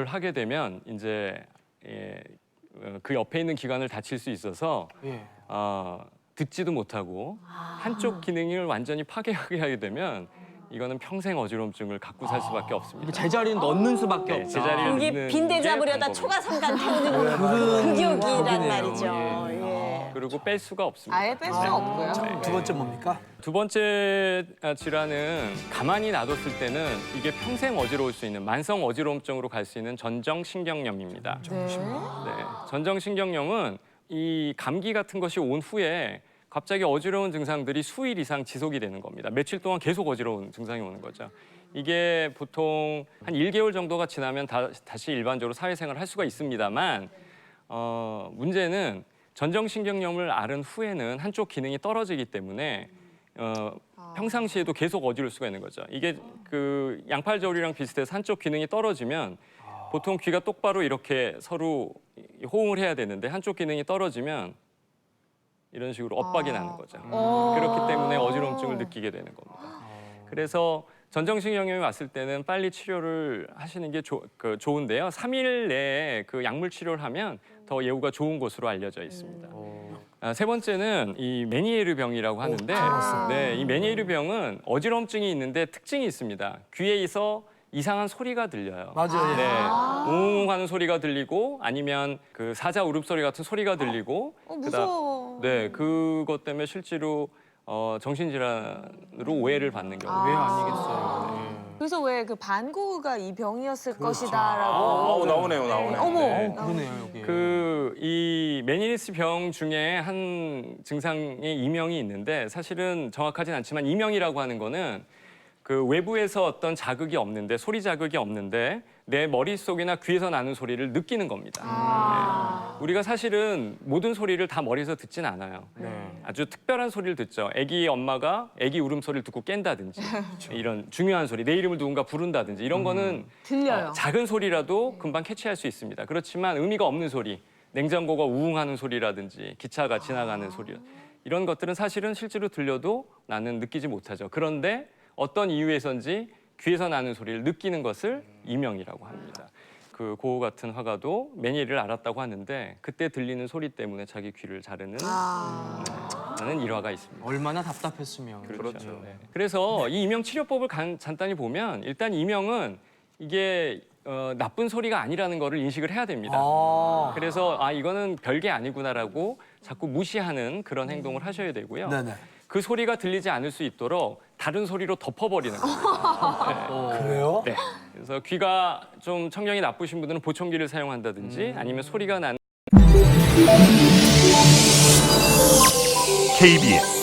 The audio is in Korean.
하게 되면 이제 그 옆에 있는 기관을 다칠 수 있어서 듣지도 못하고 한쪽 기능을 완전히 파괴하게 하게 되면 이거는 평생 어지러움증을 갖고 살 수밖에 없습니다. 제자리에 넣는 수밖에 없다. 제자리를 거기 넣는 빈대 게 잡으려다 방법입니다. 초가삼간 태우는 그 기억이란 말이죠. 예. 그리고 뺄 수가 없습니다. 아예 뺄 수가 없고요. 두 번째 뭡니까? 두 번째 질환은 가만히 놔뒀을 때는 이게 평생 어지러울 수 있는 만성 어지러움증으로 갈 수 있는 전정신경염입니다. 네, 전정신경염은 이 감기 같은 것이 온 후에 갑자기 어지러운 증상들이 수일 이상 지속이 되는 겁니다. 며칠 동안 계속 어지러운 증상이 오는 거죠. 이게 보통 한 1개월 정도가 지나면 다시 일반적으로 사회생활을 할 수가 있습니다만 문제는 전정신경염을 앓은 후에는 한쪽 기능이 떨어지기 때문에 평상시에도 계속 어지러울 수가 있는 거죠. 이게 그 양팔저울이랑 비슷해서 한쪽 기능이 떨어지면 보통 귀가 똑바로 이렇게 서로 호응을 해야 되는데 한쪽 기능이 떨어지면 이런 식으로 엇박이 나는 거죠. 그렇기 때문에 어지러움증을 느끼게 되는 겁니다. 그래서 전정신경염이 왔을 때는 빨리 치료를 하시는 게 좋은데요. 3일 내에 그 약물 치료를 하면 더 예후가 좋은 것으로 알려져 있습니다. 세 번째는 이 메니에르 병이라고 하는데 이 메니에르 병은 어지러움증이 있는데 특징이 있습니다. 귀에서 이상한 소리가 들려요. 맞아요. 네, 웅 하는 소리가 들리고 아니면 그 사자 울음소리 같은 소리가 들리고 무서워. 네, 그것 때문에 실제로 정신질환으로 오해를 받는 경우. 왜 아니겠어요. 그래서 왜 그 반고흐가 이 병이었을 것이다라고. 나오네요. 어머. 네. 그러네요, 여기. 이 메니니스 병 중에 한 증상의 이명이 있는데 사실은 정확하진 않지만 이명이라고 하는 거는 그 외부에서 어떤 자극이 없는데 소리 자극이 없는데 내 머릿속이나 귀에서 나는 소리를 느끼는 겁니다. 네. 우리가 사실은 모든 소리를 다 머리에서 듣진 않아요. 아주 특별한 소리를 듣죠. 아기 엄마가 아기 울음소리를 듣고 깬다든지 이런 중요한 소리, 내 이름을 누군가 부른다든지 이런 거는 들려요. 작은 소리라도 금방 캐치할 수 있습니다. 그렇지만 의미가 없는 소리, 냉장고가 우웅하는 소리라든지 기차가 지나가는 소리 이런 것들은 사실은 실제로 들려도 나는 느끼지 못하죠. 그런데 어떤 이유에선지 귀에서 나는 소리를 느끼는 것을 이명이라고 합니다. 그 고흐 같은 화가도 메니에르를 앓았다고 하는데 그때 들리는 소리 때문에 자기 귀를 자르는 하는 일화가 있습니다. 얼마나 답답했으면. 그렇죠. 네. 그래서 이 이명 치료법을 간단히 보면 일단 이명은 이게 나쁜 소리가 아니라는 거를 인식을 해야 됩니다. 그래서 이거는 별게 아니구나라고 자꾸 무시하는 그런 행동을 하셔야 되고요. 네네. 그 소리가 들리지 않을 수 있도록 다른 소리로 덮어버리는 겁니다. 그래요? 네. 그래서 귀가 좀 청력이 나쁘신 분들은 보청기를 사용한다든지 아니면 소리가 나는 KBS